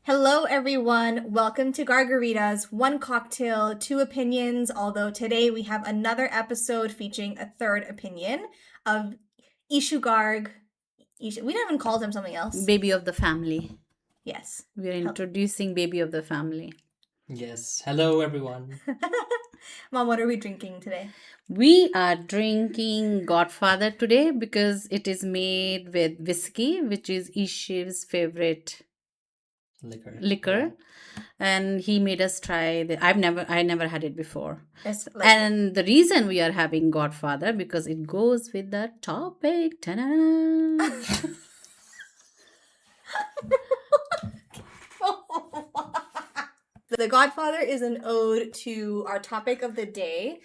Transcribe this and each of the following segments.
Hello, everyone. Welcome to Gargaritas, one cocktail, two opinions. Although today we have another episode featuring a third opinion of Eshu Garg. We haven't called him something else. Baby of the family. Yes. We are introducing baby of the family. Yes. Hello, everyone. Mom, what are we drinking today? We are drinking Godfather today because it is made with whiskey, which is Ishi's favorite liquor. And he made us try I never had it before. And the reason we are having Godfather because it goes with the topic. Ta-da! The Godfather is an ode to our topic of the day,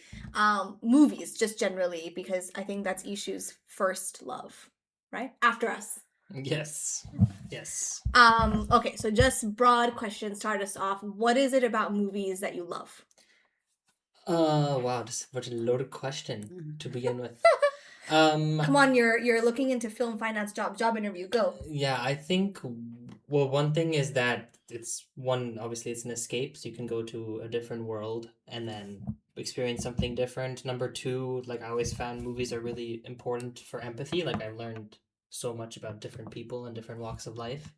movies, just generally, because I think that's Ishu's first love, right? After us. Yes. Yes. Okay, so just broad questions start us off. What is it about movies that you love? Wow, this is such a loaded question to begin with. Come on, you're looking into film finance job interview. Go. Yeah, I think one thing is that obviously it's an escape, so you can go to a different world and then experience something different. Number two, like I always found movies are really important for empathy. Like I've learned so much about different people and different walks of life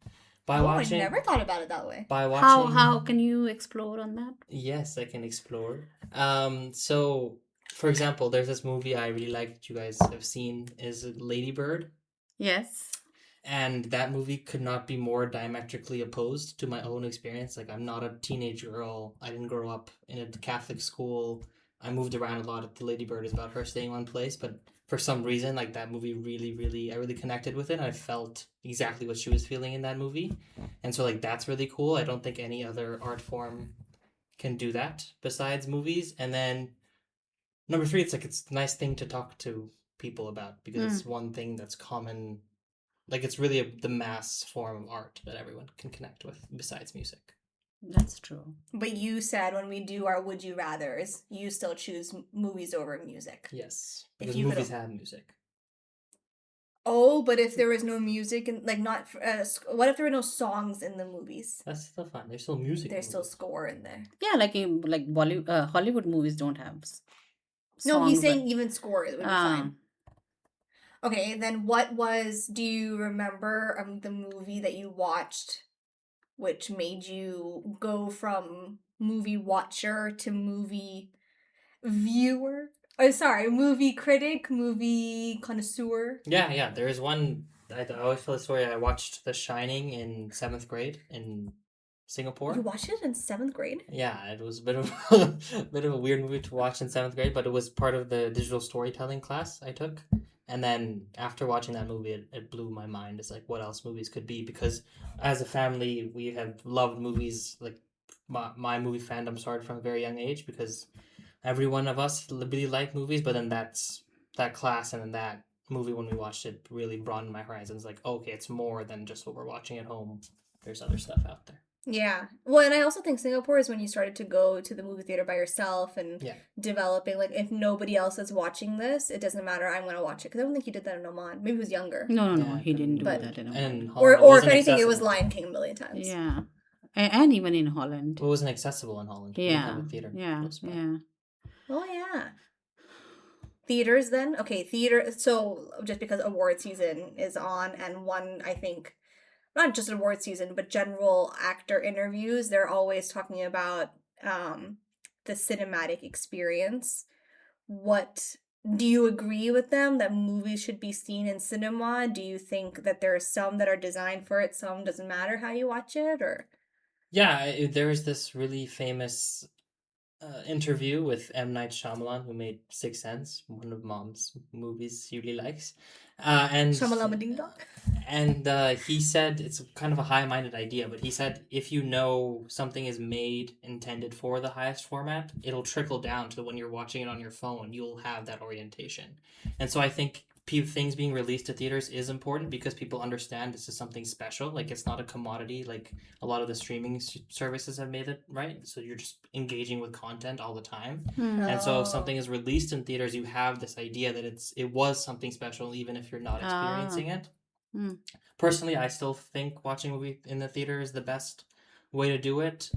by watching. I never thought about it that way. By watching. How can you explore on that? Yes, I can explore. So for example, there's this movie I really like that you guys have seen is Lady Bird. Yes. And that movie could not be more diametrically opposed to my own experience. Like, I'm not a teenage girl. I didn't grow up in a Catholic school. I moved around a lot. The Lady Bird is about her staying one place. But for some reason, like, that movie I really connected with it. I felt exactly what she was feeling in that movie. And so, like, that's really cool. I don't think any other art form can do that besides movies. And then number three, it's a nice thing to talk to people about because it's one thing that's common. Like, it's really the mass form of art that everyone can connect with besides music. That's true. But you said when we do our Would You Rathers, you still choose movies over music. Yes, because movies have music. Oh, but if there was no music and what if there were no songs in the movies? That's still fine. There's still music. There's still score in there. Yeah, like Bollywood, Hollywood movies don't have songs. No, he's saying even score would be fine. Okay, then do you remember the movie that you watched which made you go from movie watcher to movie viewer? Oh, sorry, movie critic, movie connoisseur? Yeah, there is one, I always tell the story, I watched The Shining in 7th grade in Singapore. You watched it in 7th grade? Yeah, it was a bit of a weird movie to watch in 7th grade, but it was part of the digital storytelling class I took. And then after watching that movie, it blew my mind. It's like what else movies could be, because as a family, we have loved movies. Like my movie fandom started from a very young age because every one of us really liked movies. But then that class and then that movie when we watched it really broadened my horizons. Like, okay, it's more than just what we're watching at home. There's other stuff out there. Yeah. Well, and I also think Singapore is when you started to go to the movie theater by yourself and developing, like, if nobody else is watching this, it doesn't matter, I'm going to watch it. Because I don't think he did that in Oman. Maybe he was younger. No, he didn't do that in Oman. Or if anything, it was Lion King a million times. Yeah. And even in Holland. It wasn't accessible in Holland. Yeah. Theater. Yeah. Oh, yeah. Theaters, then? Okay, theater. So, just because award season is on, and one, I think, not just award season, but general actor interviews, they're always talking about the cinematic experience. What do you agree with them that movies should be seen in cinema? Do you think that there are some that are designed for it, some doesn't matter how you watch it, or? Yeah, there's this really famous interview with M. Night Shyamalan, who made Sixth Sense, one of Mom's movies she really likes. And Shamalama Ding Dong? And he said, it's kind of a high-minded idea, but he said if you know something is intended for the highest format, it'll trickle down to when you're watching it on your phone, you'll have that orientation. And so I think things being released to theaters is important because people understand this is something special. Like, it's not a commodity like a lot of the streaming services have made it, right? So you're just engaging with content all the time. And so if something is released in theaters, you have this idea that it was something special even if you're not experiencing it. Personally, I still think watching a movie in the theater is the best way to do it,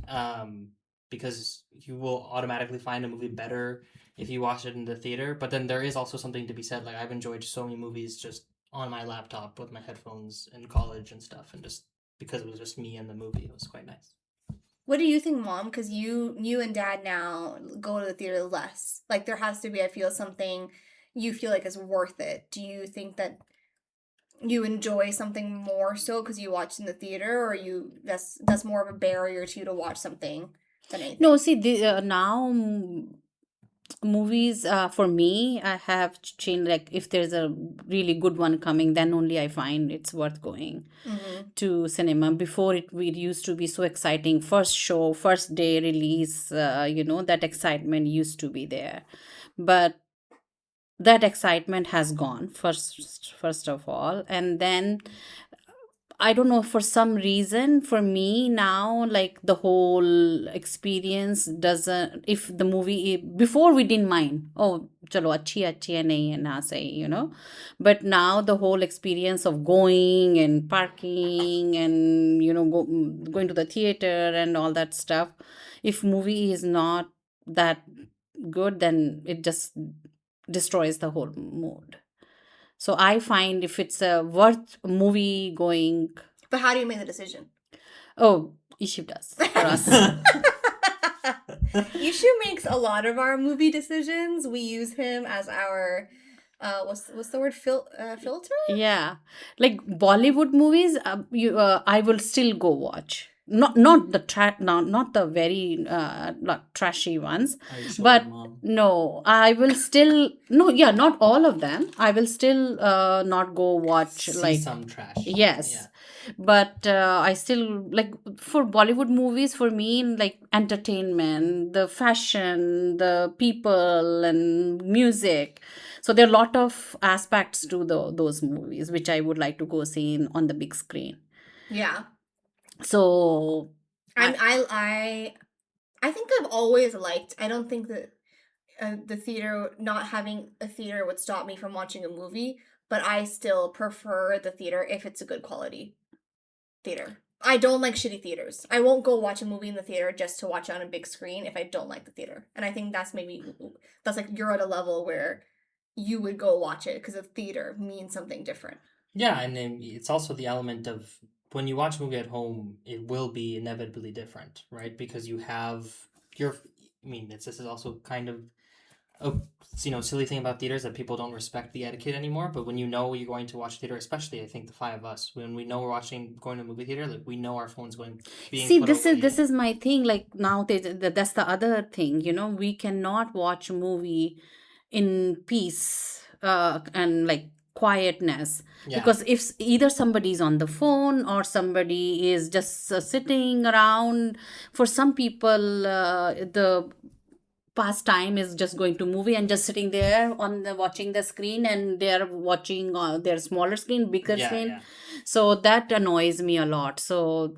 because you will automatically find a movie better if you watch it in the theater. But then there is also something to be said. Like I've enjoyed so many movies just on my laptop with my headphones in college and stuff, and just because it was just me and the movie, it was quite nice. What do you think, Mom? Because you and Dad now go to the theater less. Like there has to be, I feel, something you feel like is worth it. Do you think that you enjoy something more so because you watch in the theater, or you that's more of a barrier to you to watch something than anything? No, see, now movies, for me, I have changed. Like if there's a really good one coming, then only I find it's worth going to cinema. Before, it used to be so exciting, first show, first day release, that excitement used to be there. But that excitement has gone, first of all. And then I don't know, for some reason, for me now, like the whole experience doesn't. If the movie, before we didn't mind, oh, chalo, achhi hai, nahi hai, na sahi. But now the whole experience of going and parking and, going to the theater and all that stuff, if movie is not that good, then it just destroys the whole mood. So I find if it's a worth movie going. But how do you make the decision? Oh, Eshu does for us. Eshu makes a lot of our movie decisions. We use him as our what's the word, filter? Yeah, like Bollywood movies, I will still go watch. Not the not the very not trashy ones, but no, I will still no, yeah, not all of them. I will still not go watch See some trash. Yes. Yeah. But I still like, for Bollywood movies, for me, like entertainment, the fashion, the people, and music. So there are a lot of aspects to those movies which I would like to go see on the big screen. Yeah. So I think I've always liked. I don't think that the theater, not having a theater would stop me from watching a movie, but I still prefer the theater if it's a good quality theater. I don't like shitty theaters. I won't go watch a movie in the theater just to watch it on a big screen if I don't like the theater. And I think that's like you're at a level where you would go watch it because the theater means something different. Yeah, and then it's also the element of when you watch a movie at home, it will be inevitably different, right? Because you have your. I mean, this is also kind of a silly thing about theaters, that people don't respect the etiquette anymore. But when you know you're going to watch theater, especially I think the five of us, when we know we're going to a movie theater, like we know our phone's being see, put this away. is my thing. Like now, that's the other thing. We cannot watch a movie in peace and like quietness. Yeah. Because if either somebody's on the phone or somebody is just sitting around, for some people the pastime is just going to movie and just sitting there on the watching the screen, and they're watching their smaller screen, bigger screen. Yeah. So that annoys me a lot. So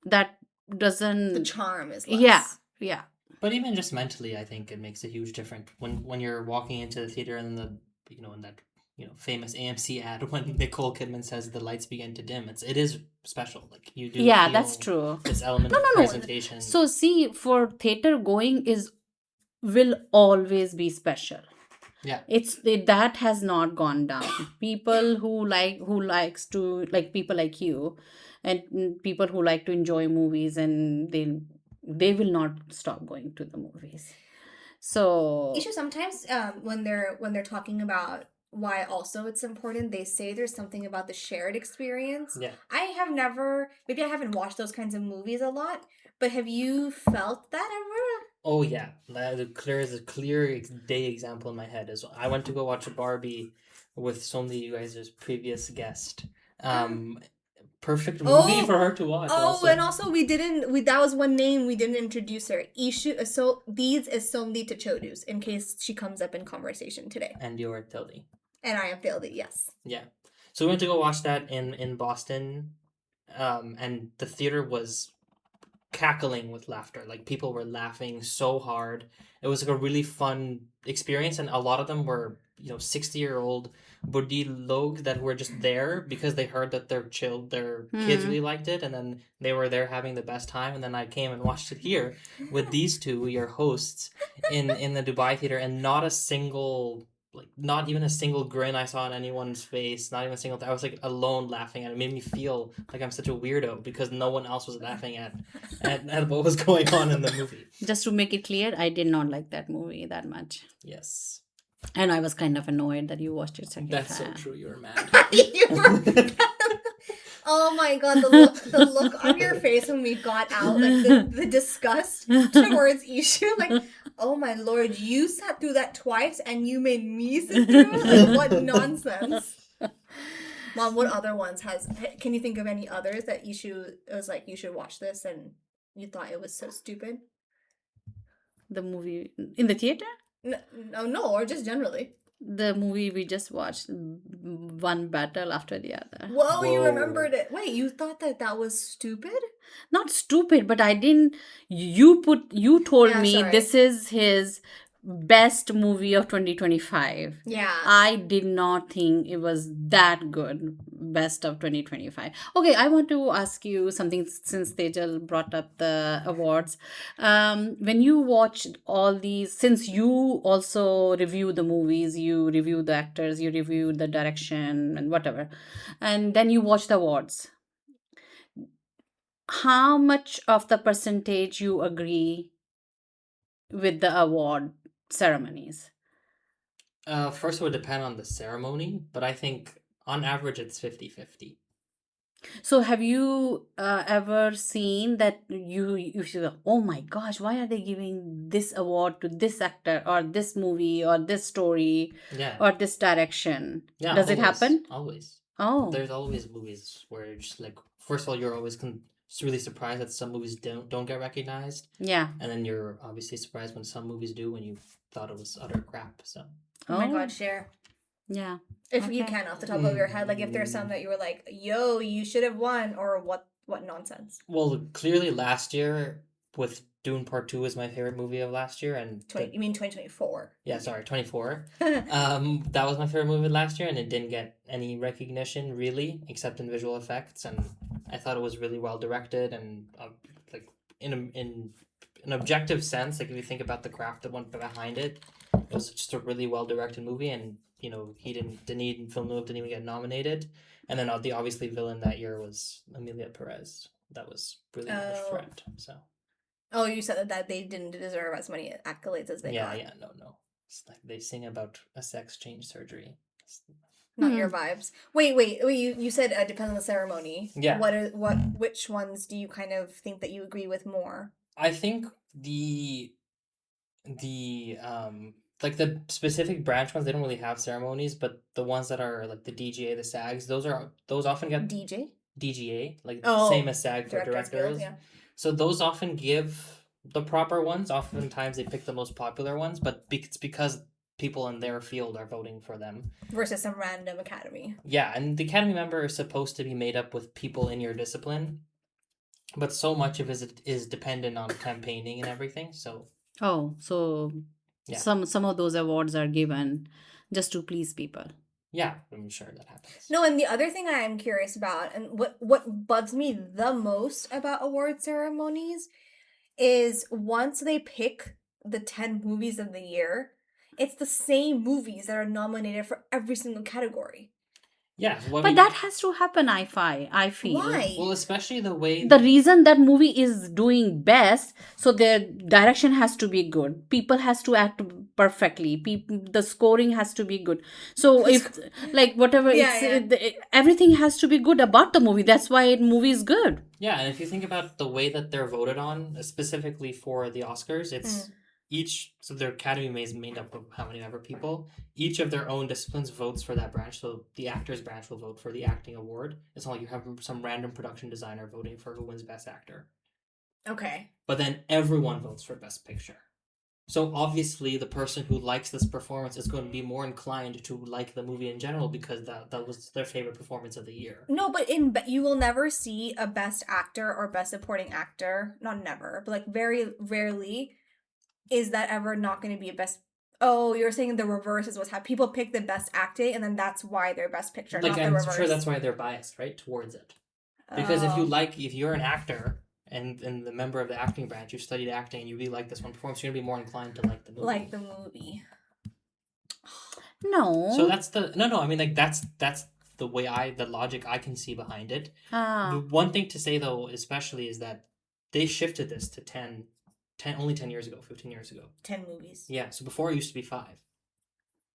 that doesn't, The charm is less. yeah. But even just mentally, I think it makes a huge difference when you're walking into the theater and in that famous AMC ad when Nicole Kidman says the lights begin to dim. It is special. Like you do. Yeah, feel that's true. This element of presentation. So see, for theater going will always be special. Yeah, that has not gone down. People who likes to, like people like you, and people who like to enjoy movies, and they will not stop going to the movies. So Isha, sometimes when they're talking about why also it's important, they say there's something about the shared experience. Yeah. I have never, maybe I haven't watched those kinds of movies a lot, but have you felt that ever? Oh yeah, that is a clear day example in my head. Is I went to go watch a Barbie with Somni, you guys' previous guest. Perfect movie for her to watch. And also that was one name we didn't introduce her. Ishu, so these is Somni Tachodus, in case she comes up in conversation today. And you're Tildy. And I am Tildy, yes. Yeah. So we went to go watch that in Boston, and the theater was cackling with laughter. Like people were laughing so hard. It was like a really fun experience, and a lot of them were 60-year-old Buddy Log that were just there because they heard that their kids really liked it, and then they were there having the best time, and then I came and watched it here with these two, your hosts, in the Dubai theater, and not even a single grin I saw on anyone's face, not even a single. I was like alone laughing, and it made me feel like I'm such a weirdo because no one else was laughing at what was going on in the movie. Just to make it clear, I did not like that movie that much. Yes. And I was kind of annoyed that you watched it second time. That's so true. You were mad. You were. Oh my god, the look on your face when we got out, like the disgust towards Eshu, like, oh my lord, you sat through that twice and you made me sit through it? Like, what nonsense. Mom, what other ones can you think of any others that Eshu was like, you should watch this and you thought it was so stupid? The movie in the theater? No, or just generally. The movie we just watched, one battle after the other. Whoa, you remembered it. Wait, you thought that was stupid? Not stupid, but I didn't. You told me sorry. this is his best movie of 2025. Yeah. I did not think it was that good. Best of 2025. Okay, I want to ask you something since Tejal brought up the awards. When you watched all these, since you also review the movies, you review the actors, you review the direction and whatever, and then you watch the awards, how much of the percentage you agree with the award ceremonies? First, it would depend on the ceremony, but I think on average it's 50-50. So have you ever seen that you feel, oh my gosh, why are they giving this award to this actor or this movie or this story or this direction? Yeah. Does it happen? Always. Oh. There's always movies where you're just like, first of all, you're always really surprised that some movies don't get recognized. Yeah. And then you're obviously surprised when some movies do, when you thought it was utter crap. So. Oh my god, share. Yeah. If you can, off the top of your head, like if there's some that you were like, yo, you should have won, or what nonsense. Well, clearly last year with Dune Part 2 was my favorite movie of last year, and you mean 2024? Yeah, sorry, 24. That was my favorite movie last year, and it didn't get any recognition really, except in visual effects, and I thought it was really well directed, and like in an objective sense, like if you think about the craft that went behind it, it was just a really well directed movie, and you know Denis Villeneuve didn't even get nominated, and then the obviously villain that year was Emilia Perez. That was really a threat. So. Oh, you said that they didn't deserve as many accolades as they got. Yeah, no. It's like they sing about a sex change surgery. Not your vibes. Wait. You said it depends on the ceremony. Yeah. Which ones do you kind of think that you agree with more? I think the like the specific branch ones, they don't really have ceremonies, but the ones that are like the DGA, the SAGs, those often get DGA, like same as SAG for directors. Yeah. So those often give the proper ones. Oftentimes they pick the most popular ones, but it's because people in their field are voting for them. Versus some random academy. Yeah, and the academy member is supposed to be made up with people in your discipline, but so much of it is dependent on campaigning and everything. So. Oh, so yeah. Some of those awards are given just to please people. Yeah, I'm sure that happens. No, and the other thing I am curious about, and what bugs me the most about award ceremonies, is once they pick the 10 movies of the year, it's the same movies that are nominated for every single category. Yeah, but that has to happen. I feel. Why? Well, especially the reason that movie is doing best, so their direction has to be good. People has to act perfectly. The scoring has to be good. So if like whatever, everything has to be good about the movie. That's why movie is good. Yeah, and if you think about the way that they're voted on, specifically for the Oscars, it's. So their academy is made up of how many ever people. Each of their own disciplines votes for that branch. So the actors branch will vote for the acting award. It's not like you have some random production designer voting for who wins best actor. Okay. But then everyone votes for best picture. So obviously the person who likes this performance is going to be more inclined to like the movie in general because that was their favorite performance of the year. No, but you will never see a best actor or best supporting actor. Not never, but like very rarely. Is that ever not going to be Oh, you're saying the reverse is what's happening. People pick the best acting, and then that's why they're best picture, Like, not the I'm reverse. sure that's why they're biased, right, towards it. Because Oh. if you're an actor and the member of the acting branch, you studied acting and you really like this one performance, you're gonna be more inclined to like the movie. Like the movie. No. So that's the no. I mean, like that's the way the logic I can see behind it. The one thing to say though, especially, is that they shifted this to 10 years ago, 15 years ago. 10 movies. Yeah. So before it used to be 5.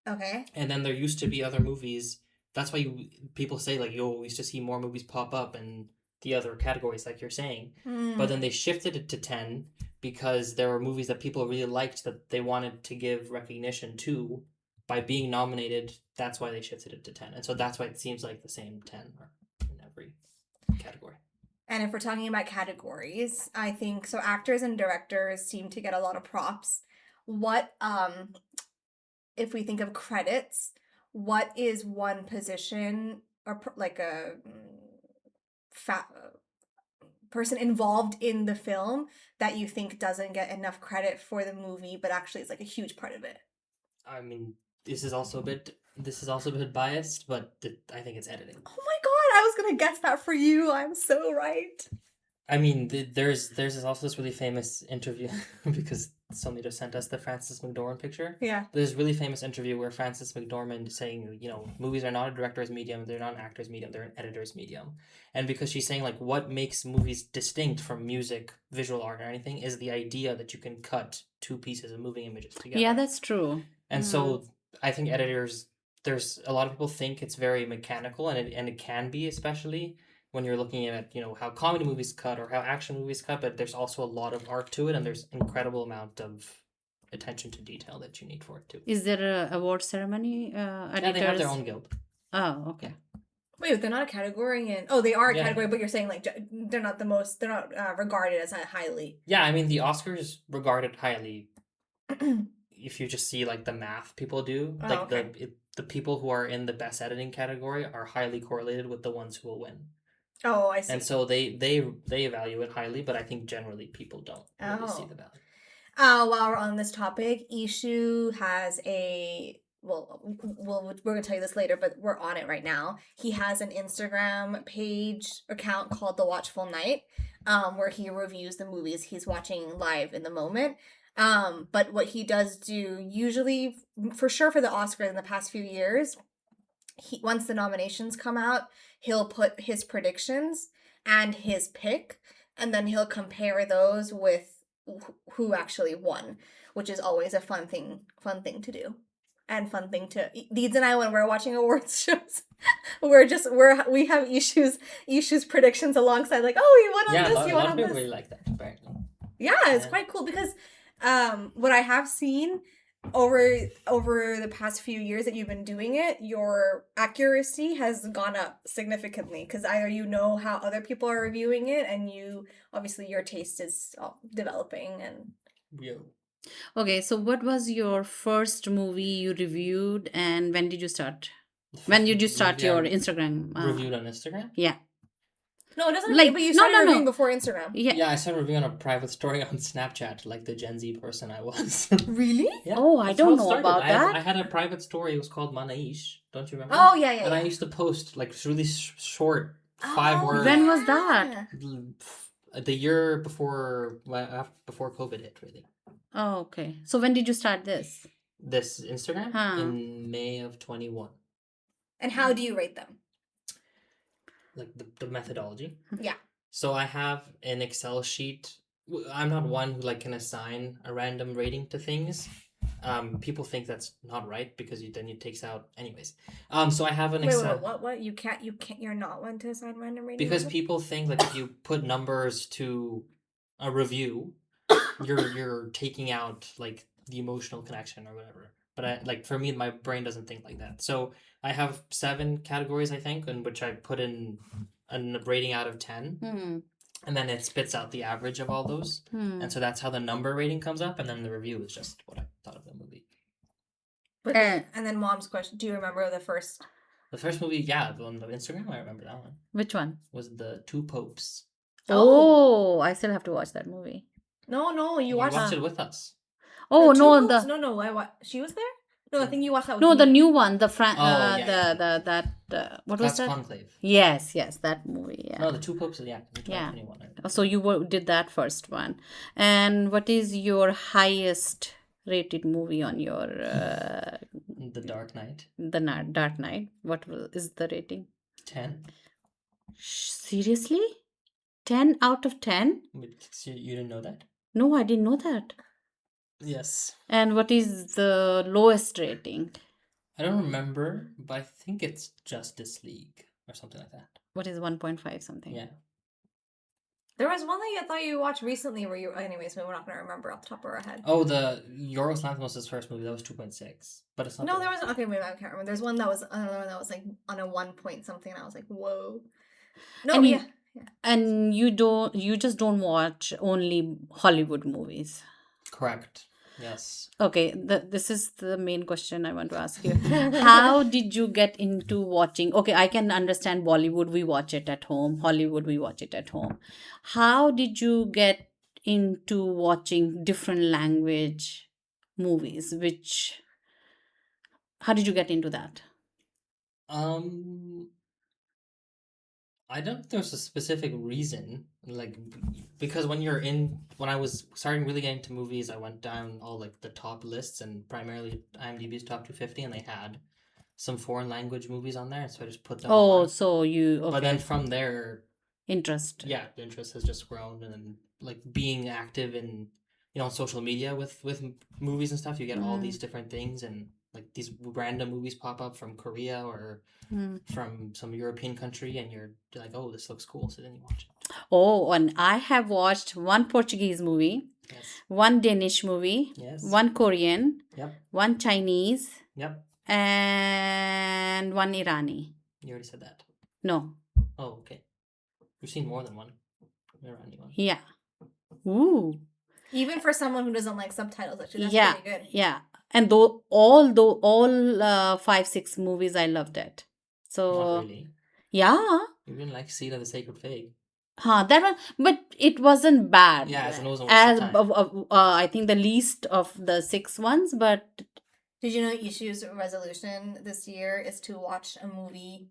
Okay. And then there used to be other movies. That's why people say like, yo, we used to see more movies pop up in the other categories, like you're saying. But then they shifted it to 10 because there were movies that people really liked that they wanted to give recognition to by being nominated. That's why they shifted it to 10. And so that's why it seems like the same 10 are in every category. And if we're talking about categories, I think so actors and directors seem to get a lot of props. What if we think of credits, what is one position or like a person involved in the film that you think doesn't get enough credit for the movie, but actually is like a huge part of it? I mean, this is also a bit biased, but I think it's editing. Oh my god, I was gonna guess that for you. I'm so right. I mean, there's also this really famous interview because somebody just sent us the Frances McDormand picture. Yeah. There's a really famous interview where Frances McDormand is saying, you know, movies are not a director's medium, they're not an actor's medium, they're an editor's medium. And because she's saying, like, what makes movies distinct from music, visual art, or anything is the idea that you can cut 2 pieces of moving images together. Yeah, that's true. And so I think editors, there's a lot of people think it's very mechanical, and it can be, especially when you're looking at, you know, how comedy movies cut or how action movies cut, but there's also a lot of art to it, and there's incredible amount of attention to detail that you need for it too. Is there a award ceremony? Yeah, they have their own guild. Oh, okay. Wait, they're not a category in... Oh, they are a Yeah. category, but you're saying, like, they're not the most... They're not regarded as highly. Yeah, I mean, the Oscars regarded highly if you just see, like, the math people do. Oh, Like, okay. the people who are in the best editing category are highly correlated with the ones who will win. Oh, I see. And so they value it highly, but I think generally people don't really see the value. While we're on this topic, Eshu has a... Well, we're going to tell you this later, but we're on it right now. He has an Instagram account called The Watchful Night, where he reviews the movies he's watching live in the moment. But what he does do, usually, for sure for the Oscars in the past few years, once the nominations come out, he'll put his predictions and his pick, and then he'll compare those with who actually won, which is always a fun thing to do. And fun thing to... Deeds and I, when we're watching awards shows, we have Issu's predictions alongside, like, oh, you won on this, you won on this. Yeah, a lot of people really like that, apparently. Yeah, it's quite cool because what I have seen over the past few years that you've been doing it, your accuracy has gone up significantly because either you know how other people are reviewing it, and obviously your taste is developing. And Okay, so what was your first movie you reviewed, and when did you start? When did you start your Instagram? Reviewed on Instagram? Yeah. No, it doesn't. Like, but you started reviewing before Instagram. Yeah, I started reviewing on a private story on Snapchat, like the Gen Z person I was. Really? Yeah, oh, I don't know about that. I had a private story. It was called Manaish. Don't you remember? Oh, yeah. And I used to post like really short 5 words. When was that? The year before COVID hit, really. Oh, okay. So when did you start this? This Instagram? In May of 21. And how do you rate them? Like the methodology? Yeah. So I have an Excel sheet. I'm not one who like can assign a random rating to things. People think that's not right because then it takes out anyways. So I have an Excel. Wait, what? You can't. You're not one to assign random ratings? Because people think like if you put numbers to a review, you're taking out like the emotional connection or whatever. But for me, my brain doesn't think like that. So I have 7 categories, I think, in which I put in a rating out of 10. And then it spits out the average of all those. And so that's how the number rating comes up. And then the review is just what I thought of the movie. And then Mom's question, do you remember the first? The first movie, yeah, on the Instagram, I remember that one. Which one? Was the Two Popes. Oh, I still have to watch that movie. No, you watched it with us. Oh Two no, Popes? the No. She was there. No, I think you watched that with no, the me. new one, Oh, yeah, the that what was That's that? Conclave. Yes, that movie. Yeah, No, the two popes. Yeah, in yeah. 2021. So you did that first one, and what is your highest rated movie on your The Dark Knight. Dark Knight? Is the rating? 10. Seriously? 10 out of 10? So you didn't know that? No, I didn't know that. Yes. And what is the lowest rating? I don't remember, but I think it's Justice League or something like that. What is 1.5 something? Yeah. There was one that I thought you watched recently where you. Anyways, we're not going to remember off the top of our head. Oh, the Yorgos Lanthimos' first movie, that was 2.6. But it's not. No, there was. Okay, maybe I can't remember. There's one that was another one that was like on a 1 point something, and I was like, whoa. No, And yeah. And you just don't watch only Hollywood movies. Correct. Yes. Okay, this is the main question I want to ask you. How did you get into watching? Okay, I can understand Bollywood, we watch it at home. Hollywood, we watch it at home. How did you get into watching different language movies? How did you get into that? I don't think there's a specific reason, like, because when I was starting really getting into movies, I went down all like the top lists and primarily IMDb's top 250, and they had some foreign language movies on there, so I just put them on. So you, okay. But then from there, interest. Yeah, the interest has just grown, and then like being active in on social media with movies and stuff, you get all these different things, and like these random movies pop up from Korea or from some European country, and you're like, oh, this looks cool, so then you watch it. Oh, and I have watched one Portuguese movie, Yes. one Danish movie, Yes. one Korean, Yep. one Chinese, Yep. and one Irani. You already said that. No. Oh, okay. You've seen more than one. Irani one. Yeah. Ooh. Even for someone who doesn't like subtitles, actually, that's pretty good. Yeah. And all 5-6 movies, I loved it. So. Not really. Yeah. You didn't like Seed of the Sacred Fig. That one, but it wasn't bad. Yeah, it wasn't waste of time. I think the least of the 6 ones, but. Did you know Eshu's resolution this year is to watch a movie,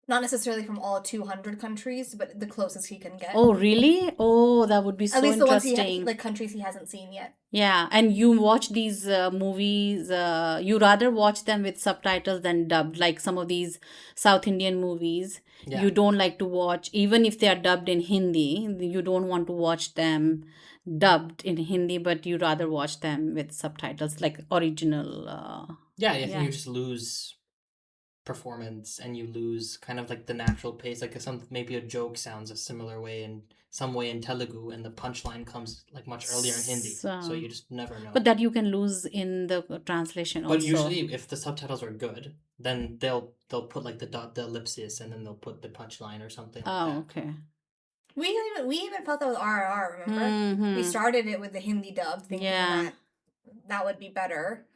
not necessarily from all 200 countries, but the closest he can get? Oh, really? Oh, that would be so interesting. At least the interesting. ones like countries he hasn't seen yet. Yeah, and you watch these movies, you rather watch them with subtitles than dubbed, like some of these South Indian movies. Yeah. You don't like to watch, even if they are dubbed in Hindi, you don't want to watch them dubbed in Hindi, but you rather watch them with subtitles, like original. Yeah, I think you just lose performance, and you lose kind of like the natural pace. Like maybe a joke sounds a similar way in some way in Telugu, and the punchline comes like much earlier in Hindi, so you just never know. But that you can lose in the translation also. But usually, if the subtitles are good, then they'll put like the ellipsis, and then they'll put the punchline or something. Oh, okay. We even felt that with RRR. Remember, we started it with the Hindi dub, thinking that would be better.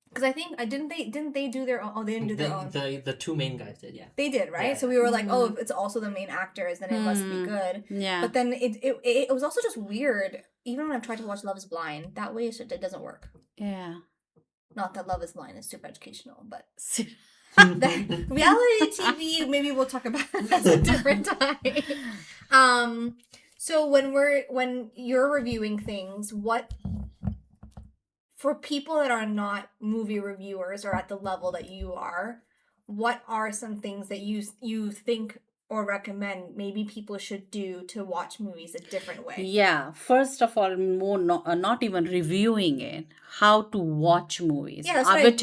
Because I think didn't they do their own? Oh, they didn't do their own. The two main guys did, yeah. They did, right? Yeah. So we were like, oh, if it's also the main actors, then it must be good. Yeah. But then it was also just weird. Even when I've tried to watch Love Is Blind, that way it doesn't work. Yeah. Not that Love Is Blind is super educational, but reality TV, maybe we'll talk about it at a different time. So when you're reviewing things, for people that are not movie reviewers or at the level that you are, what are some things that you think or recommend maybe people should do to watch movies a different way? Yeah, first of all, more not even reviewing it, how to watch movies. Yeah, that's right.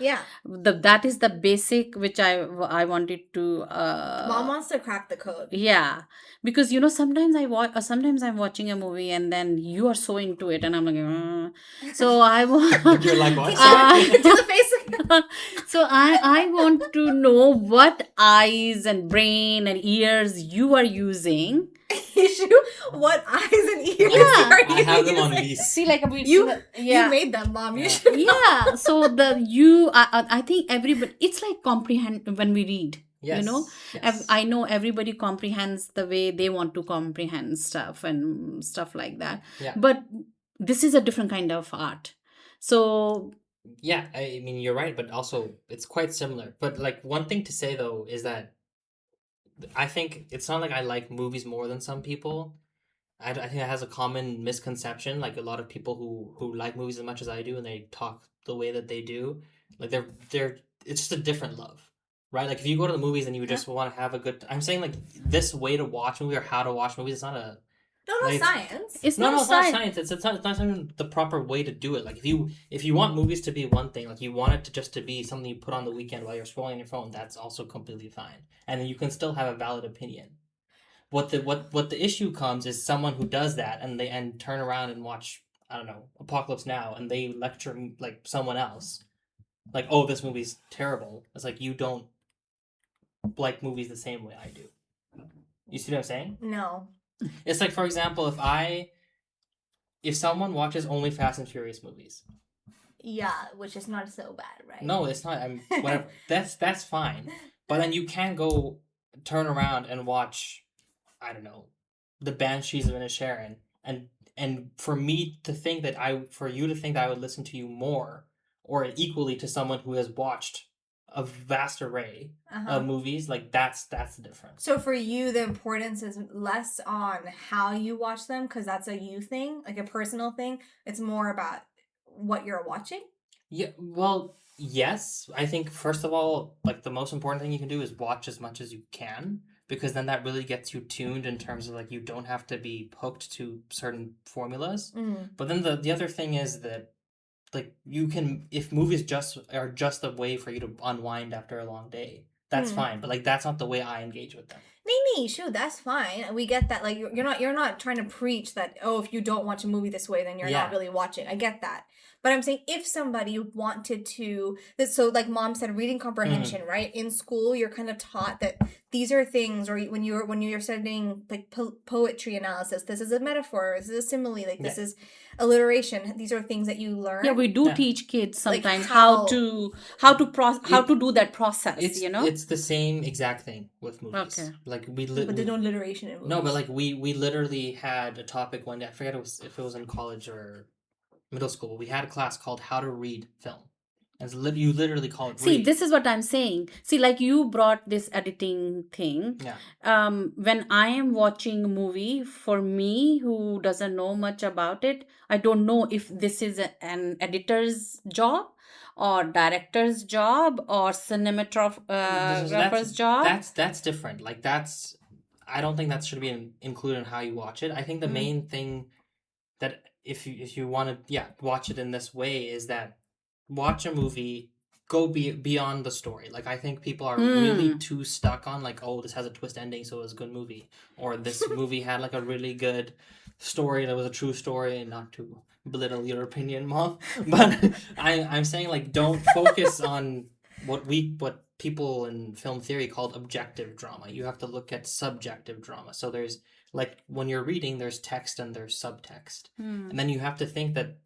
Yeah. That is the basic which I wanted to. Mom wants to crack the code. Yeah, because sometimes sometimes I'm watching a movie and then you are so into it and I'm like, so I want. You're like, what? Do the face. So I want to know what eyes and brain and ears you are using. Eshu, what eyes and ears are you I have them on lease. See, like you made them, Mom. You should. Yeah. So I think everybody. It's like comprehend when we read. Yes. Yes. I know everybody comprehends the way they want to comprehend stuff and stuff like that. Yeah. But this is a different kind of art. So Yeah, I mean you're right, but also it's quite similar. But like one thing to say though is that I think it's not like I like movies more than some people. I think it has a common misconception. Like a lot of people who like movies as much as I do, and they talk the way that they do, like they're it's just a different love, right? Like if you go to the movies and you just want to have a good, I'm saying like this way to watch movie or how to watch movies. It's not a No, no like science. it's no, not no, it's not science. science. It's not even the proper way to do it. Like if you want movies to be one thing, like you want it to just to be something you put on the weekend while you're scrolling your phone, that's also completely fine, and then you can still have a valid opinion. What the issue comes is someone who does that and they and turn around and watch, I don't know, Apocalypse Now, and they lecture like someone else like, oh, this movie's terrible. It's like you don't like movies the same way I do. You see what I'm saying? No. It's like, for example, if someone watches only Fast and Furious movies, Yeah, which is not so bad, right? no, it's not. I'm whatever. That's fine. But then you can't go turn around and watch, I don't know, the Banshees of Inisherin, and for me to think that for you to think that I would listen to you more or equally to someone who has watched a vast array of movies, like that's the difference. So for you, the importance is less on how you watch them because that's a you thing, like a personal thing. It's more about what you're watching. Yeah, well, yes. I think first of all, like the most important thing you can do is watch as much as you can because then that really gets you tuned in terms of like you don't have to be hooked to certain formulas. But then the other thing is that like you can if movies just are just a way for you to unwind after a long day, that's fine. But like that's not the way I engage with them. Nee, shoot, that's fine. We get that. Like you're not trying to preach that. Oh, if you don't watch a movie this way, then you're not really watching. I get that. But I'm saying if somebody wanted to, so like mom said, reading comprehension, right? In school, you're kind of taught that these are things, or when you're studying like poetry analysis, this is a metaphor, this is a simile, like this is alliteration. These are things that you learn. Yeah, we do teach kids Like sometimes how to do that process. It's the same exact thing with movies. Okay. Like but there's no alliteration in movies. no, but like we literally had a topic one day. I forget if it was in college or middle school. We had a class called How to Read Film. And you literally call it See, read. this is what I'm saying. See, like you brought this editing thing. Yeah. When I am watching a movie, for me who doesn't know much about it, I don't know if this is an editor's job or director's job or cinematographer's job. That's different. Like that's I don't think that should be included in how you watch it. I think the main thing that if you want to watch it in this way is that watch a movie, go beyond the story. Like I think people are really too stuck on like, oh, this has a twist ending, so it's a good movie, or this movie had like a really good story that was a true story, and not to belittle your opinion, mom, but I'm saying like don't focus on what people in film theory called objective drama. You have to look at subjective drama. So there's like when you're reading, there's text and there's subtext, and then you have to think that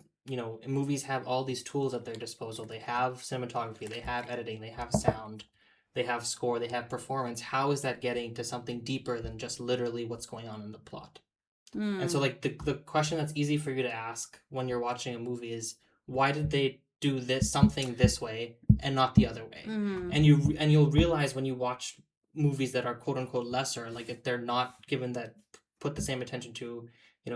movies have all these tools at their disposal. They have cinematography, they have editing, they have sound, they have score, they have performance. How is that getting to something deeper than just literally what's going on in the plot? And so like the question that's easy for you to ask when you're watching a movie is why did they do something this way and not the other way? And you'll realize when you watch movies that are quote unquote lesser, like if they're not given that put the same attention to,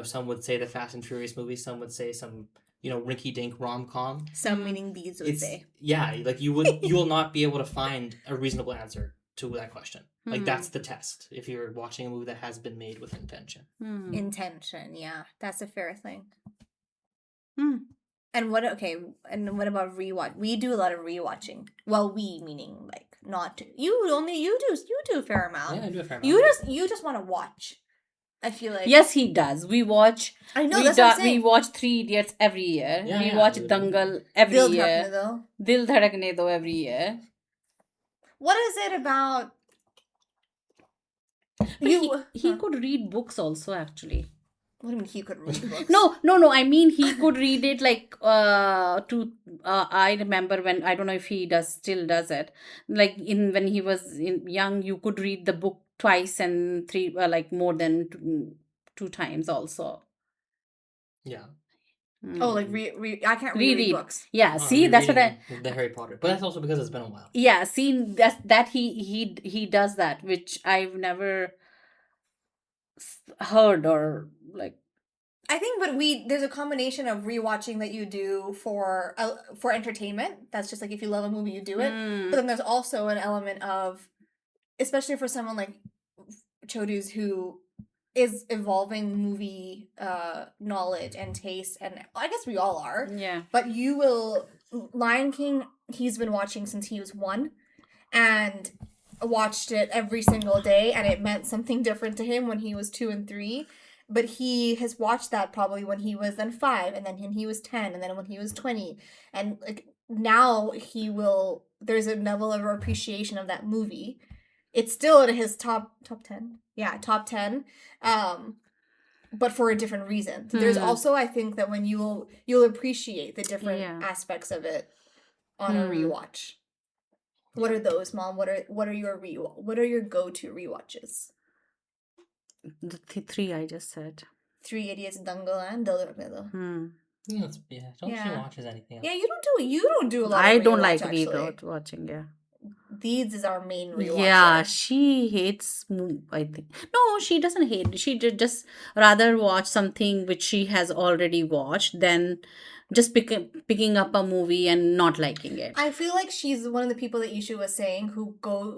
some would say the Fast and Furious movies, some would say some rinky dink rom com. Some meaning these would say. Yeah, like you will not be able to find a reasonable answer to that question. Like that's the test if you're watching a movie that has been made with intention. Intention, yeah, that's a fair thing. And what about rewatch? We do a lot of rewatching. Well, we meaning like not you do a fair amount. Yeah, I do a fair amount. You just want to watch. I feel like yes, he does. We watch. I know that's what I'm saying. We watch 3 Idiots every year. Yeah, we watch Dangal every Dil year. Dhadakne Do. Dil Dhadakne Do every year. What is it about? He could read books also, actually. What do you mean he could read books? No. I mean, he could read it like I remember when, I don't know if he still does it. Like when he was young, you could read the book twice and three, like more than 2 times also. Yeah. Oh, like I can't reread Reread. books. Yeah, see, that's what I. the Harry Potter, but that's also because it's been a while. Yeah, see, that he does that, which I've never heard or like. I think, but there's a combination of rewatching that you do for entertainment. That's just like if you love a movie, you do it. But then there's also an element of, especially for someone like Chodu's who is evolving movie knowledge and taste, and I guess we all are. Yeah. But you will Lion King. He's been watching since he was 1, and watched it every single day, and it meant something different to him when he was 2 and 3. But he has watched that probably when he was then 5, and then when he was 10, and then when he was 20, and like now there's a level of appreciation of that movie. It's still in his top 10. Yeah, top 10. But for a different reason. There's also, I think, that when you'll appreciate the different aspects of it on a rewatch. What are those, Mom? What are your go-to rewatches? The 3 I just said. 3 Idiots, Dangal, and Dil Ragnedo. Don't she watches anything else? Yeah, you don't do a lot. I of don't rewatch, like actually. rewatch watching. Yeah. Deeds is our main rewatcher. Yeah, she hates. I think no, she doesn't hate. She just rather watch something which she has already watched than just picking up a movie and not liking it. I feel like she's one of the people that Eshu was saying who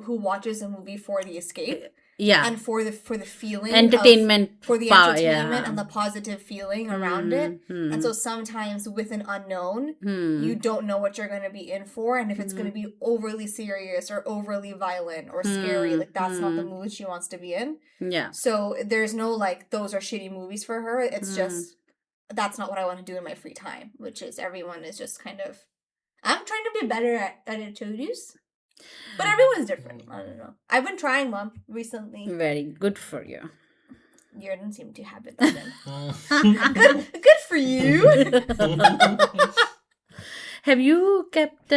watches a movie for the escape. Yeah. And for the feeling entertainment for the entertainment and the positive feeling around it. And so sometimes with an unknown, you don't know what you're going to be in for, and if it's going to be overly serious or overly violent or scary, like that's not the mood she wants to be in. Yeah. So there's no like those are shitty movies for her. It's just that's not what I want to do in my free time, which is everyone is just kind of I'm trying to be better at introduce. But everyone's different. I don't know. I've been trying, Mom, recently. Very good for you. You didn't seem to have it then. good for you. Have you kept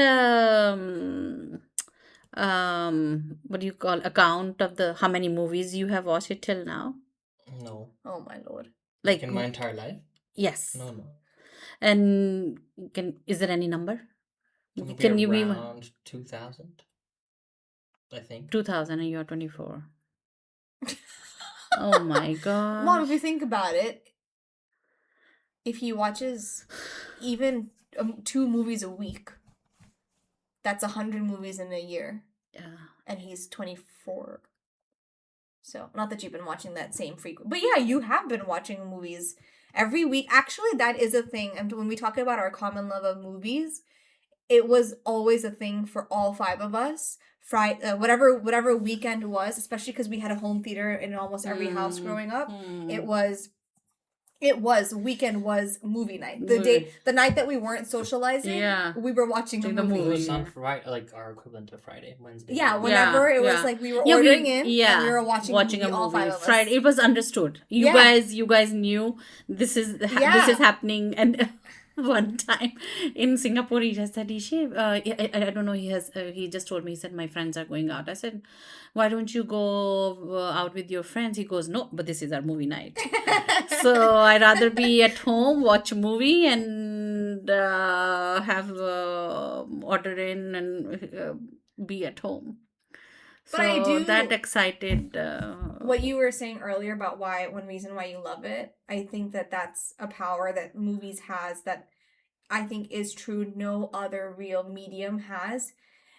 what do you call account of how many movies you have watched it till now? No. Oh my lord. Like in my entire life? Yes. No. And is there any number? Can you be around 2,000? I think 2000 and you're 24. Oh my god. Mom, if you think about it, if he watches even 2 movies a week, that's 100 movies in a year. Yeah. And he's 24. So, not that you've been watching that same frequent. But yeah, you have been watching movies every week. Actually, that is a thing. And when we talk about our common love of movies, it was always a thing for all 5 of us. Friday, whatever weekend was, especially because we had a home theater in almost every house growing up. It was weekend was movie night. The night that we weren't socializing, we were watching a movie. It was on Friday, like our equivalent to Friday, Wednesday. Yeah, whenever it was like we were ordering in and we were watching a movie. All 5 of us. Friday, it was understood. You guys knew this is happening. And one time in Singapore, he just said, "Ishe, I don't know." He just told me. He said, "My friends are going out." I said, "Why don't you go out with your friends?" He goes, "No, but this is our movie night." So I'd rather be at home, watch a movie, and have order in and be at home. But I do that excited. What you were saying earlier about one reason why you love it, I think that's a power that movies has that I think is true no other real medium has,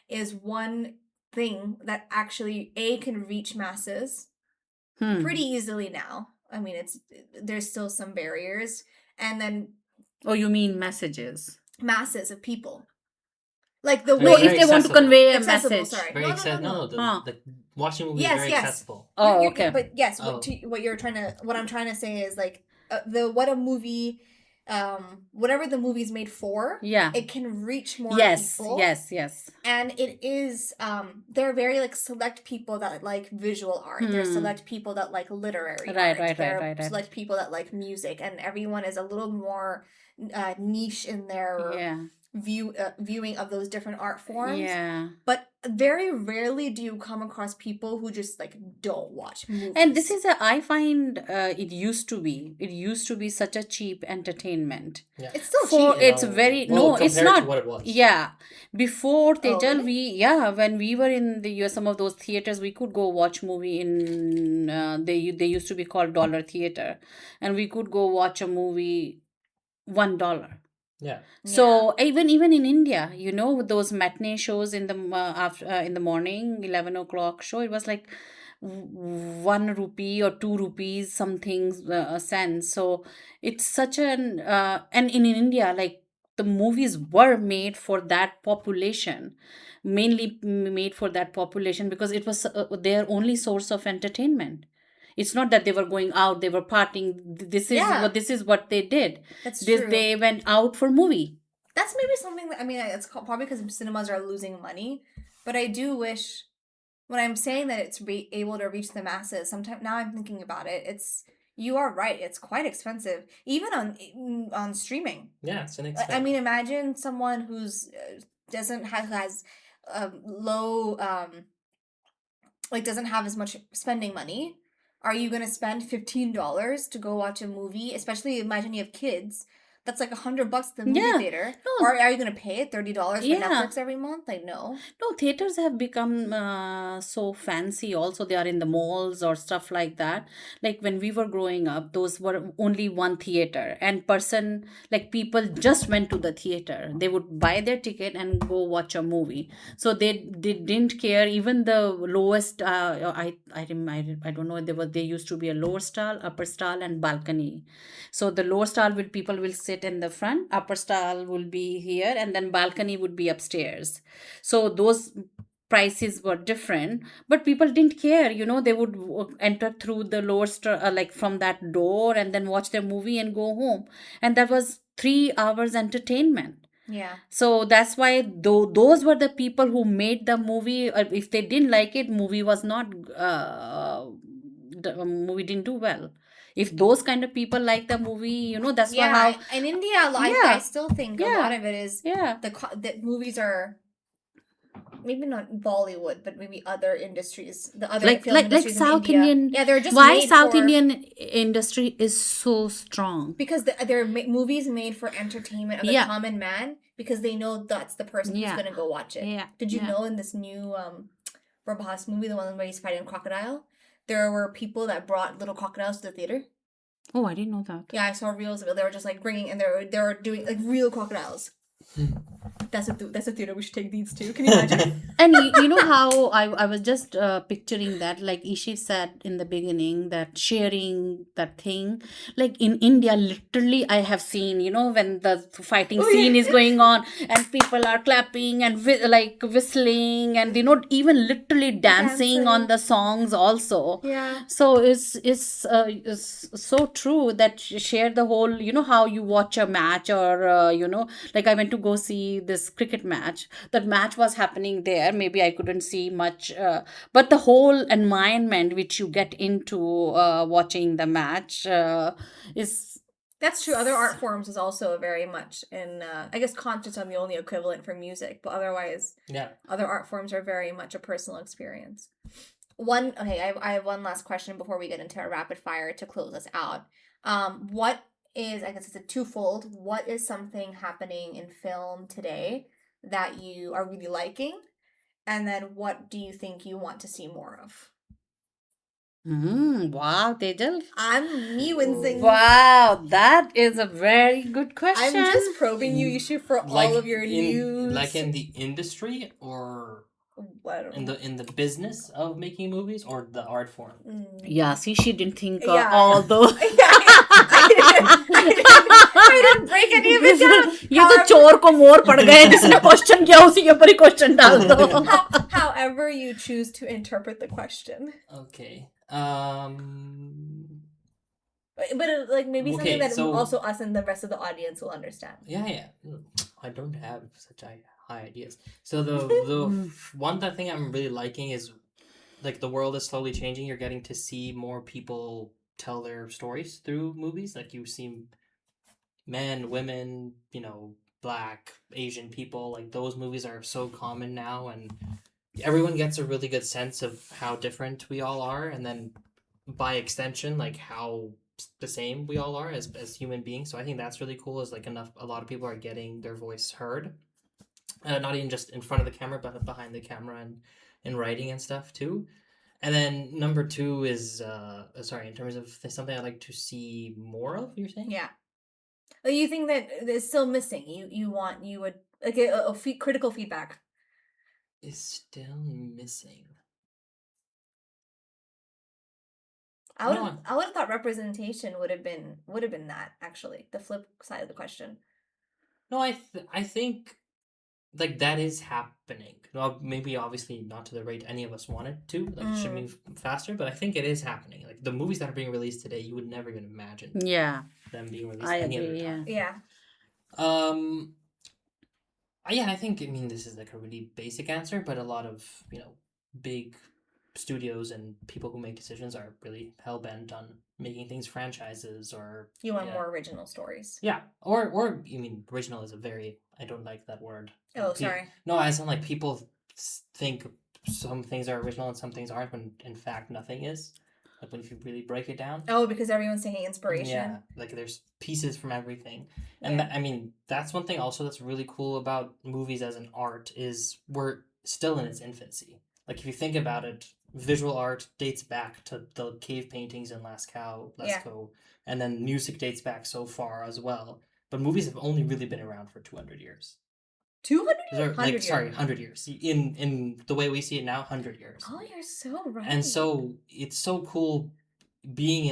is one thing that actually can reach masses pretty easily now. I mean, there's still some barriers, and then you mean messages? Masses of people. Like the way if they want to convey a message. Sorry. Very accessible. No, the watching movies is very accessible. Oh, okay. But yes, what I'm trying to say is like whatever the movie's made for, it can reach more people. Yes. And it is there are very like select people that like visual art. There's select people that like literary art. There are select people that like music, and everyone is a little more niche in their viewing of those different art forms. Yeah. But very rarely do you come across people who just like don't watch movies. And this is I find it used to be such a cheap entertainment. Yeah. It's still For cheap. it's very Well, no, it's compared to not. what it was. Yeah, before Tejal, really? when we were in the US, some of those theaters, we could go watch movie in they used to be called dollar theater, and we could go watch a movie $1. Yeah. So even in India, those matinee shows in the after in the morning, 11 o'clock show, it was like 1 rupee or 2 rupees something cents. So it's such an and in India, like the movies were made for that population, mainly made for that population because it was their only source of entertainment. It's not that they were going out, they were partying. This is what they did. That's true. They went out for movie. That's maybe something that, I mean, it's probably because cinemas are losing money, but I do wish, when I'm saying that it's able to reach the masses, sometimes now I'm thinking about it, you are right, it's quite expensive, even on streaming. Yeah, it's an I expense. mean, imagine someone who's doesn't have has low like doesn't have as much spending money. Are you gonna spend $15 to go watch a movie? Especially imagine you have kids. That's like $100 at the movie theater. No. Or are you gonna pay $30 for Netflix every month? Like no. No, theaters have become so fancy. Also, they are in the malls or stuff like that. Like when we were growing up, those were only one theater, and people just went to the theater. They would buy their ticket and go watch a movie. So they didn't care. Even the lowest, I don't know. There used to be a lower stall, upper stall, and balcony. So the lower stall people will sit in the front, upper stall will be here, and then balcony would be upstairs. So those prices were different, but people didn't care. They would enter through the lower like from that door, and then watch their movie and go home, and that was 3 hours entertainment. Yeah. So that's why those were the people who made the movie. If they didn't like it, movie was not the movie didn't do well. If those kind of people like the movie, that's why how in India, I still think a lot of it is the movies are maybe not Bollywood, but maybe other industries, the other film industries South in India. Indian. Yeah, they're just why made South for, Indian industry is so strong because they're movies made for entertainment of the common man, because they know that's the person who's gonna go watch it. Yeah. Did you know in this new Prabhas movie, the one where he's fighting a crocodile, there were people that brought little crocodiles to the theater? Oh, I didn't know that. Yeah, I saw reels of it. They were just like bringing, and they were doing like real crocodiles. That's a theater we should take these to. Can you imagine? And you know how I was just picturing that, like Ishi said in the beginning, that sharing that thing. Like in India, literally, I have seen, when the fighting scene is going on and people are clapping and whistling and, even literally dancing on the songs also. Yeah. So it's so true that share the whole, how you watch a match or, like I went to go see this cricket match. That match was happening there. Maybe I couldn't see much, but the whole environment which you get into watching the match is. That's true. Other art forms is also very much in, I guess concerts are the only equivalent for music, but otherwise, other art forms are very much a personal experience. I have one last question before we get into our rapid fire to close us out. What is, I guess it's a twofold, what is something happening in film today that you are really liking? And then what do you think you want to see more of? Wow, Tejal. I'm me wincing. Wow, that is a very good question. I'm just probing you, Eshu, for all of your news. Like in the industry or in the business of making movies or the art form? Yeah, see, she didn't think all those. I didn't break any of it down. ये तो चोर को मोर पड़ गए जिसने question किया उसी के ऊपर ही क्वेश्चन डाल दो. However you choose to interpret the question. Okay. But like maybe something that also us and the rest of the audience will understand. Yeah. I don't have such high ideas. So the one thing I'm really liking is like the world is slowly changing. You're getting to see more people tell their stories through movies. Like you see men, women, Black, Asian people. Like those movies are so common now, and everyone gets a really good sense of how different we all are, and then by extension, like how the same we all are as human beings. So I think that's really cool. Is like a lot of people are getting their voice heard, not even just in front of the camera, but behind the camera and in writing and stuff too. And then number two is sorry, in terms of something I'd like to see more of. You're saying? Yeah. You think that it's still missing? You would like critical feedback. Is still missing. I would have thought representation would have been that, actually, the flip side of the question. No, I think like that is happening. Well, maybe obviously not to the rate any of us want it to. Like it should move faster, but I think it is happening. Like the movies that are being released today, you would never even imagine. Yeah. Them being released I any agree, other time. Yeah. Yeah, I think, I mean, this is like a really basic answer, but a lot of, big studios and people who make decisions are really hell-bent on making things franchises or... You want more original stories. Yeah, or you mean, original is a very... I don't like that word. Oh, sorry. No, I sound like people think some things are original and some things aren't, when in fact nothing is. Like when you really break it down. Oh, because everyone's taking inspiration. Yeah, like there's pieces from everything. And I mean, that's one thing also that's really cool about movies as an art is we're still in its infancy. Like if you think about it, visual art dates back to the cave paintings in Lascaux, and then music dates back so far as well. But movies have only really been around for 200 years. 200 years? 100 years. In the way we see it now, 100 years. Oh, you're so right. And so it's so cool being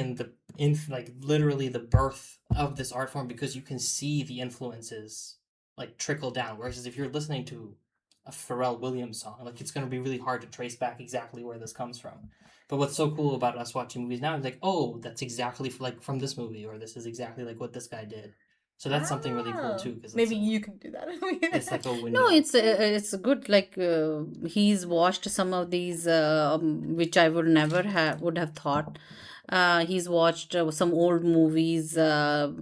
in like literally the birth of this art form, because you can see the influences like trickle down. Whereas if you're listening to a Pharrell Williams song, like it's going to be really hard to trace back exactly where this comes from. But what's so cool about us watching movies now is like, oh, that's exactly like from this movie, or this is exactly like what this guy did. So that's something really cool too. Cause maybe you can do that. It's like a window. No, it's good. Like he's watched some of these, which I would never would have thought. He's watched some old movies, Mera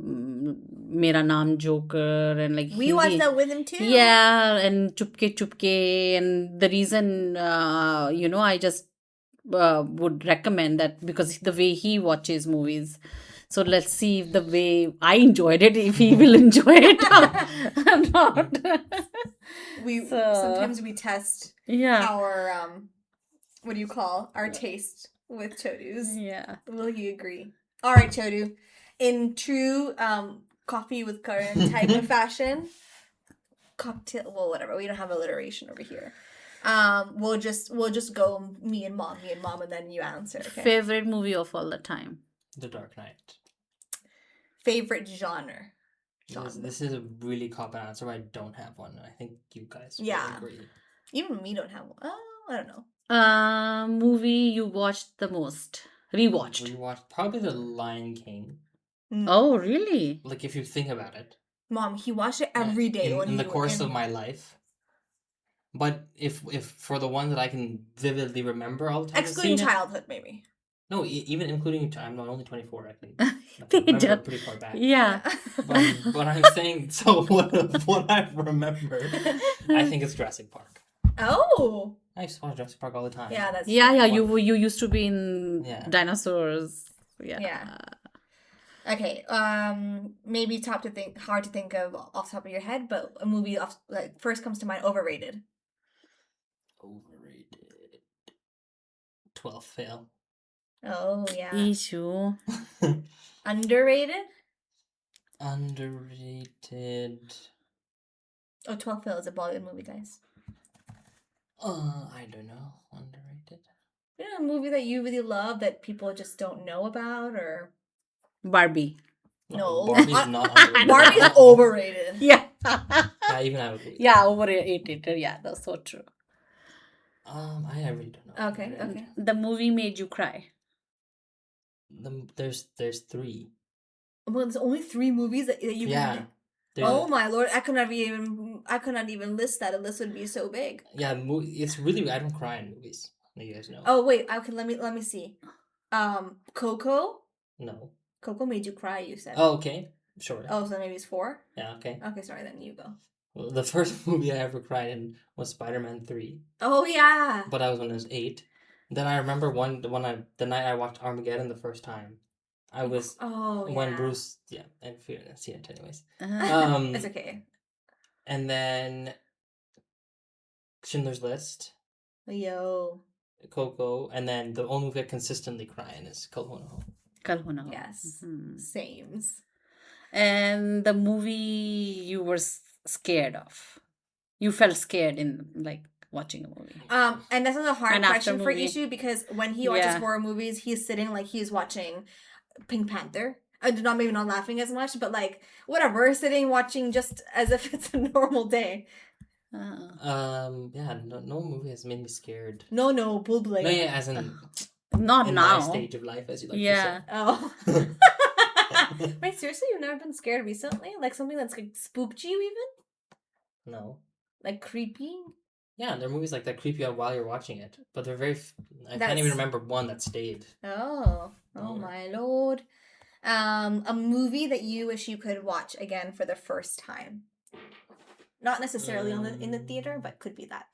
Naam Joker, and like we watched that with him too. Yeah, and Chupke Chupke, and the reason I just would recommend that because the way he watches movies. So let's see if the way I enjoyed it, if he will enjoy it or not. Sometimes we test our what do you call our taste with Chodu's. Yeah. Will he agree? All right, Chodu. In true coffee with current type of fashion, cocktail. Well, whatever. We don't have alliteration over here. We'll just go me and mom, and then you answer. Okay? Favorite movie of all the time? The Dark Knight. Favorite genre. This is a really cop-out answer, but I don't have one. I think you guys will agree. Even me don't have one. Oh, I don't know. Movie you watched the most? Rewatched probably The Lion King. Oh, really? Like if you think about it. Mom, he watched it every day in the course of my life. But if for the one that I can vividly remember all the time, excluding childhood, maybe. No, even including I'm only 24. I can remember pretty far back. Yeah. But I'm saying, so what I remember, I think it's Jurassic Park. Oh. I used to watch Jurassic Park all the time. Yeah, that's You used to be in dinosaurs. Yeah. Okay. Maybe hard to think of off the top of your head, but a movie first comes to mind. Overrated. 12th Fail. Oh yeah. Eshu. Underrated. Oh, 12th Fail is a Bollywood movie, guys. I don't know. Underrated. You know, a movie that you really love that people just don't know about, or Barbie. No, Barbie's not underrated. Barbie's overrated. Yeah. Even I would agree. Yeah, overrated. Yeah, that's so true. I really don't know. Okay. The movie made you cry. There's 3. Well, there's only 3 movies that you can. Oh my lord! I could not even list that. A list would be so big. Yeah, it's really. I don't cry in movies. You guys know. Oh wait, okay. Let me see. Coco. No. Coco made you cry. You said. Oh, okay. Sure. Oh, so maybe it's 4? Yeah, okay. Okay, sorry, then you go. Well, the first movie I ever cried in was Spider-Man 3. Oh, yeah. But I was when I was 8. Then I remember the night I watched Armageddon the first time. I was when Bruce and if you didn't see it anyways. It's okay. And then Schindler's List, Yo. Coco, and then the only movie I consistently cry in is Kalhono. Kalhono. Yes. Mhm. Sames. And the movie you were scared of. You felt scared in like watching a movie. And this is a hard And after question for movie. Eshu because when he watches Yeah. horror movies, he's sitting like he's watching Pink Panther. Maybe not laughing as much, but like whatever, sitting watching just as if it's a normal day. Yeah, no movie has made me scared. No, Buble. No, yeah, as in Not in now. my stage of life, as you like Yeah. Oh. Wait, seriously, you've never been scared recently? Like something that's like spooked you even? No. Like creepy? Yeah, there are movies like that creep you out while you're watching it, but they're very. I can't even remember one that stayed. Oh Yeah. my lord! A movie that you wish you could watch again for the first time. Not necessarily in the theater, but could be that.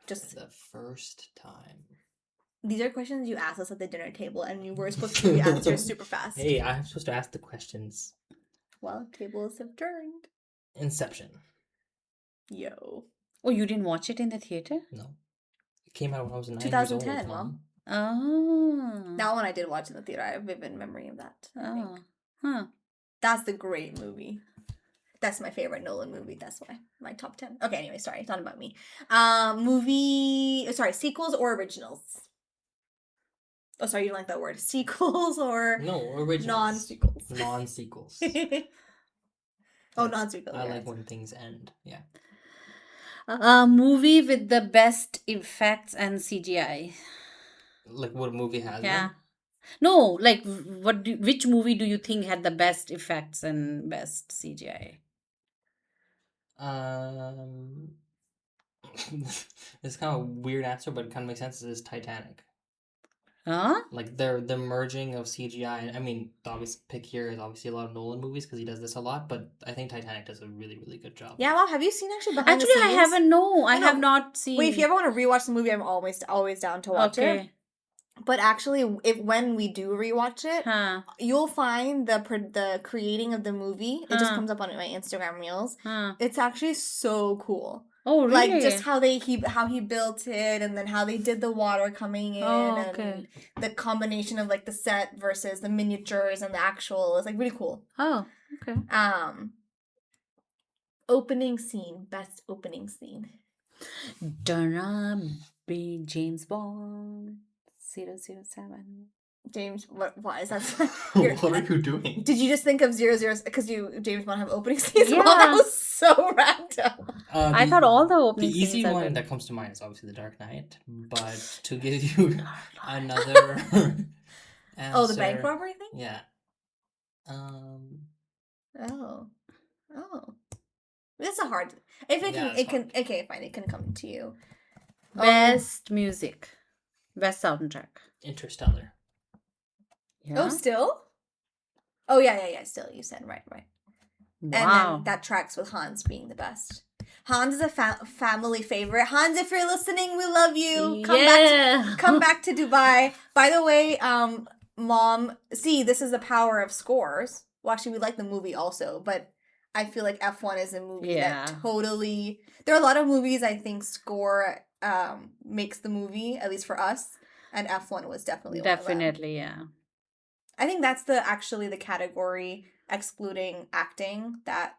Just the first time. These are questions you asked us at the dinner table, and you were supposed to give the answers super fast. Hey, I'm supposed to ask the questions. Well, tables have turned. Inception. Yo. Oh, you didn't watch it in the theater? No. It came out when I was 9 2010, years old, Mom. Oh. That one I did watch in the theater. I have a vivid memory of that. I think. Huh. That's the great movie. That's my favorite Nolan movie. That's why my top 10. Okay, anyway, sorry, it's not about me. Sequels or originals? Oh, sorry, you don't like that word. Sequels or No, originals. non-sequels. Non-sequels. Oh, non-sequels. I yeah. like when things end. Yeah. A movie with the best effects and CGI. Like what a movie has. Yeah. Them? No, like which movie do you think had the best effects and best CGI? It's kind of a weird answer, but it kind of makes sense. Is Titanic. Huh? Like the merging of CGI. I mean, the obvious pick here is obviously a lot of Nolan movies because he does this a lot. But I think Titanic does a really, really good job. Yeah, well, have you seen actually behind the Actually, scenes? I haven't. No, I I know. have not seen. Wait, if you ever want to rewatch the movie, I'm always down to watch it. But actually, when we do rewatch it, you'll find the creating of the movie. It just comes up on my Instagram reels. It's actually so cool. Oh, really? Like just how he built it, and then how they did the water coming in, and the combination of like the set versus the miniatures and the actual. It's like really cool. Oh, okay. Opening scene, best opening scene. Donna B. James Bond 007. James, why is that? What are you doing? Did you just think of 00 because James Bond have opening scenes? Yeah. Well, that was so random. I thought all the opening The easy scenes one that comes to mind is obviously The Dark Knight, but to give you another answer, Oh, the bank robbery thing? Yeah. Oh. That's a hard. If it Yeah, can, okay, fine. It can come to you. Best music. Best soundtrack. Interstellar. Yeah. Oh, still? Oh, yeah. Still, you said right. Wow. And then that tracks with Hans being the best. Hans is a family favorite. Hans, if you're listening, we love you. Come back to Dubai. By the way, Mom, see, this is the power of scores. Well, actually, we like the movie also, but I feel like F1 is a movie that totally... There are a lot of movies I think score makes the movie, at least for us, and F1 was definitely one of them. Yeah. I think that's actually the category, excluding acting, that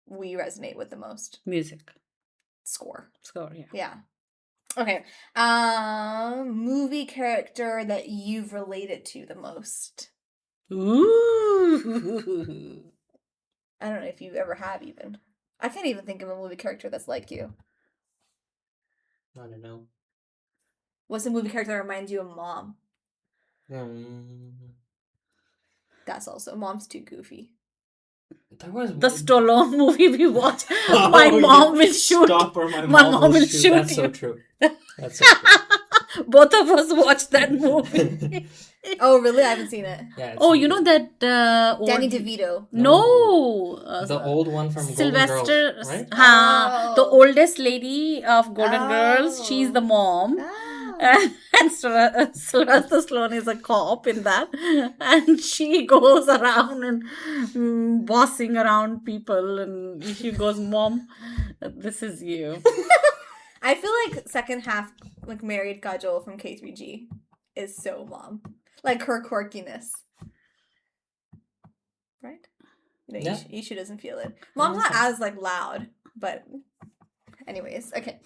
we resonate with the most. Music. Score, yeah. Yeah. Okay. Movie character that you've related to the most. Ooh. I don't know if you ever have even. I can't even think of a movie character that's like you. I don't know. What's a movie character that reminds you of Mom? That's also... Mom's too goofy. That was the Stallone movie we watched. My mom will shoot. Stop or my mom will shoot That's you. so true. That's so true. Both of us watched that movie. Oh, really? I haven't seen it. Yeah. It's Oh, you really know good. that Danny old... DeVito. No, The old one from Golden Sylvester, Girls, right? the Oh. oldest lady of Golden Girls. She's the mom. Oh. And Sylvester Stallone is a cop in that, and she goes around and bossing around people, and she goes, "Mom, this is you." I feel like second half, like married Kajol from K3G, is so mom. Like her quirkiness, right? You know, Yeah. Ishu doesn't feel it. Mom's not as like loud, but anyways, okay.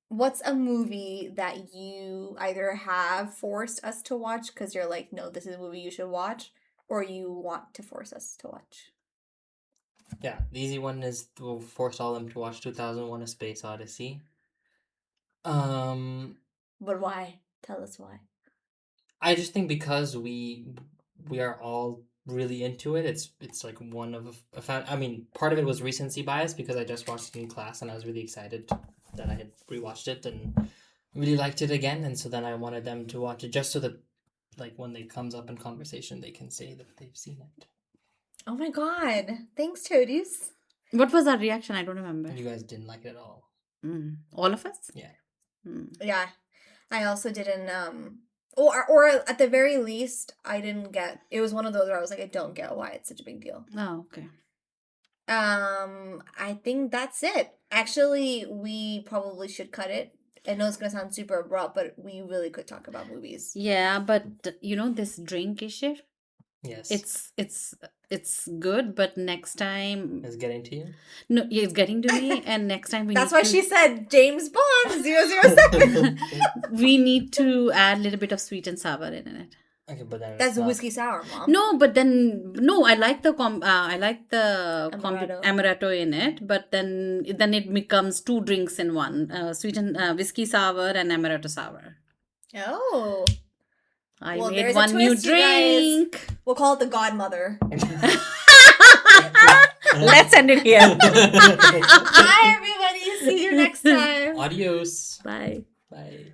What's a movie that you either have forced us to watch because you're like, no, this is a movie you should watch, or you want to force us to watch? Yeah, the easy one is to force all of them to watch 2001: A Space Odyssey. But why? Tell us why. I just think because we are all really into it. It's like one of I mean, part of it was recency bias because I just watched it in class and I was really excited that I had rewatched it and really liked it again, and so then I wanted them to watch it just so that like when it comes up in conversation they can say that they've seen it. Oh my god! Thanks, Toadies. What was our reaction? I don't remember. You guys didn't like it at all. All of us? Yeah. Yeah, I also didn't. Or at the very least, I didn't get. It was one of those where I was like, I don't get why it's such a big deal. Oh, okay. I think that's it. Actually, we probably should cut it. I know it's gonna sound super abrupt, but we really could talk about movies. Yeah, but you know this drink issue? Yes. It's good, but next time... It's getting to you? No, yeah, it's getting to me, and next time we That's need why to... she said James Bond 007. We need to add a little bit of sweet and sour in it. Okay, but then That's it's not... whiskey sour, Mom. No, but then I like the Amaretto. amaretto in it, but then it becomes two drinks in one: sweet and whiskey sour and amaretto sour. Oh. I Well, made there's a one new twist, you guys. drink. We'll call it the Godmother. Let's end it here. Bye, everybody. See you next time. Adios. Bye. Bye.